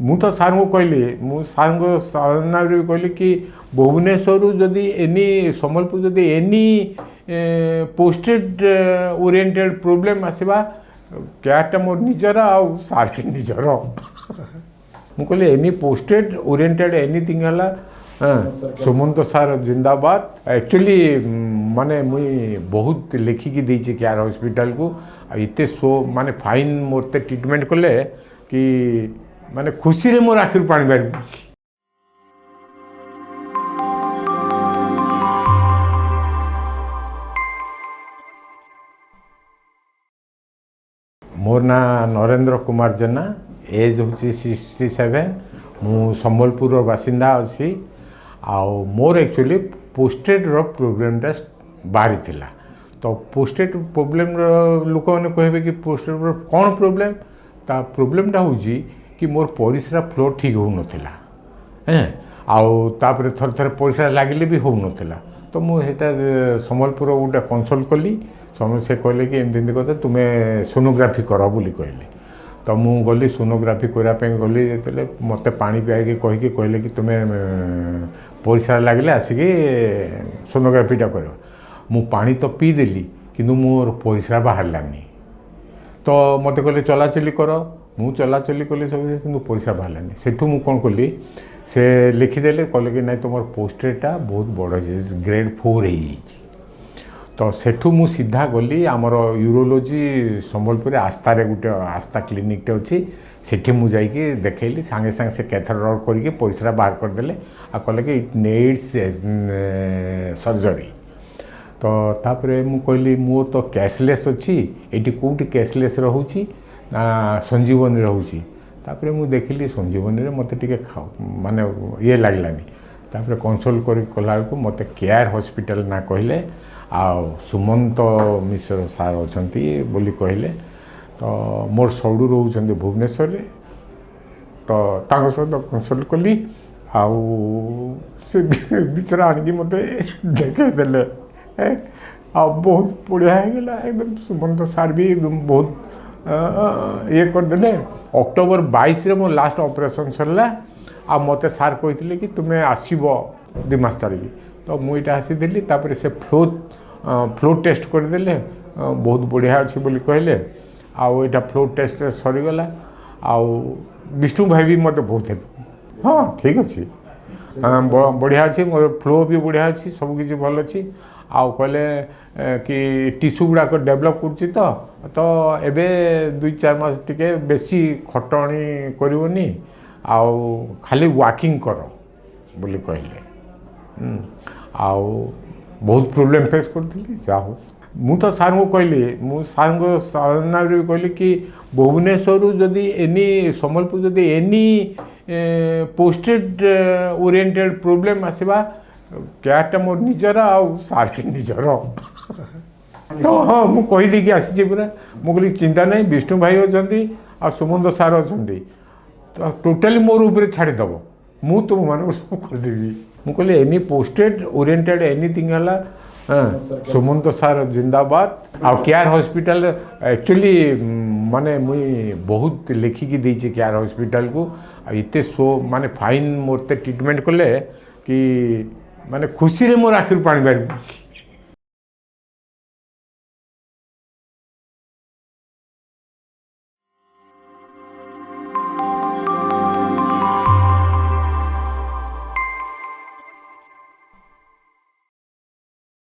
ମୁଁ ତ ସାର୍ଙ୍କୁ କହିଲି, ମୁଁ ସାର୍ଙ୍କ ସାମ୍ନାରେ ବି କହିଲି କି ଭୁବନେଶ୍ୱରରୁ ଯଦି ଏନି ସମ୍ବଲପୁର ଯଦି ଏନି ପୋଷ୍ଟେଡ୍ ଓରିଏଣ୍ଟେଡ୍ ପ୍ରୋବ୍ଲେମ୍ ଆସିବା କ୍ୟାରଟା ମୋର ନିଜର ଆଉ ସାର୍ ନିଜର। ମୁଁ କହିଲି ଏନି ପୋଷ୍ଟେଡ୍ ଓରିଏଣ୍ଟେଡ୍ ଏନିଥିଙ୍ଗ ହେଲା ସୁମନ୍ତ ସାର୍ ଜିନ୍ଦାବାଦ। एक्चुअली माने मुई बहुत लिखिकी देछि केआर हॉस्पिटल को इते सो माने फाइन मोरते ट्रीटमेंट कले कि माने खुशी रे मोर आखिर पानी बाहर पड़छि। मोर ना नरेंद्र कुमार जेना, एज होछि 67। मु संबलपुर बासिंदा अछि आउ मोर एक्चुअली पोस्टेड रो प्रोब्लेमटा बाहरी थिला। तो पोस्टेड प्रोब्लेम लोक मैंने कहबे कि पोस्टेड कौन प्रोब्लेम ता प्रोब्लेमटा होछि कि मोर परिस्रा फ्लो ठीक हो नथिला आउ तापर थर थर परिस्रा लागिले भी हो नथिला। तो मु हेटा संबलपुर गोटे कंसल्ट कली, समस्या कहले कि एमती एमती कथा तुम्हें सोनोग्राफी कर बोली कहले। तो मु गली सोनोग्राफी करने गली जो मत पानी पियाई कहीकि कहले कि तुम्हें परिस्रा लगे आसिक सोनोग्राफीटा कर। मु पानी तो पीदेली किंतु मोर परिस्रा बाहरलानी। तो मत कहले चलाचली कर, मु चलाचली कली सब कि परिस्रा बाहरलानी। सेठू मु कौन कली से लिखिदेले कहले कि नहीं तुम पोस्टेडटा बहुत बड़ ग्रेड 4 हो। तो सेठू मु सीधा गली आमर यूरोलोजी संबलपुर आस्था गोटे आस्था क्लिनिकटे अच्छी सेठी मु जाइकी देखैली सांगे सांगे से कैथेटर करके परिस्रा बाहर करदेले आ कहले कि इट नीड्स सर्जरी। तो तापरे मु कहली मोर तो कैशलेस अच्छी एटी कोठी कैशलेस रहूची ना संजीवनी रहूची। तापरे मु देखिली संजीवनी रे मते टिके माने ये लागलानी। तापरे कंसल्ट करी कला को मते केआर हॉस्पिटल ना कहले आ सुमंत मिश्र सार अछंती बोली कहले। तो मोर सौडू रोचंदी भुवनेश्वर रे। तो ताको सहित कंसल्ट कली आउ से बिचरा आनिकी मते देखे देले आ बहुत बढ़िया हो गला। एकदम सुमंत सार भी एकदम बहुत ये कर देले। अक्टोबर 22 रे मो लास्ट ऑपरेशन सरला आ मते सार कहिथिले कि तुम्हें आसीबो 2 मास छाड़ी। तो मु इटा आसी देली तापर से फ्लो टेस्ट करदेले बहुत बढ़िया अच्छी बोली कहले। आउ एटा फ्लो टेस्ट सरीगला आउ विष्णु भाई भी मत बहुत हाँ ठीक अच्छे बढ़िया अच्छी मोर फ्लो भी बढ़िया अच्छी सब किसी भल अच्छी। आउ कहले कि टिश्यू गुड़ाक डेभलप करुच्ची तो एबे 2-4 मास टिके बेसी खटणी करनी आउ खाली वॉकिंग कर बोली कहले। आउ बहुत प्रोब्लेम फेस करी जाओ। मु तो सार को कहली, मु सार को सामने भी कहली कि भुवनेश्वर जदि एनी संबलपुर जदि एनी पोस्टेड ओरिएंटेड प्रोब्लेम आसवा क्यारटा मोर निजर आउ सार निजर। तो हाँ मु कहीदे कि आसी पूरा मु कहली चिंता नहीं विष्णु भाई अच्छा आ सुमंत सार अच्छा तो टोटाली मोर ऊपर छाड़ीदेव मु तुम मान सब करदेवी। मु कहली एनी पोस्टेड ओरिएंटेड एनीथिंग है सुमंत सार जिंदाबाद। आ केआर हॉस्पिटल एक्चुअली माने मुई बहुत लिखिकी देछि केआर हॉस्पिटल को इते सो माने फाइन मोरते ट्रीटमेंट कले कि माने खुशी रे मोर आखिर पानी बाहर पड़छि।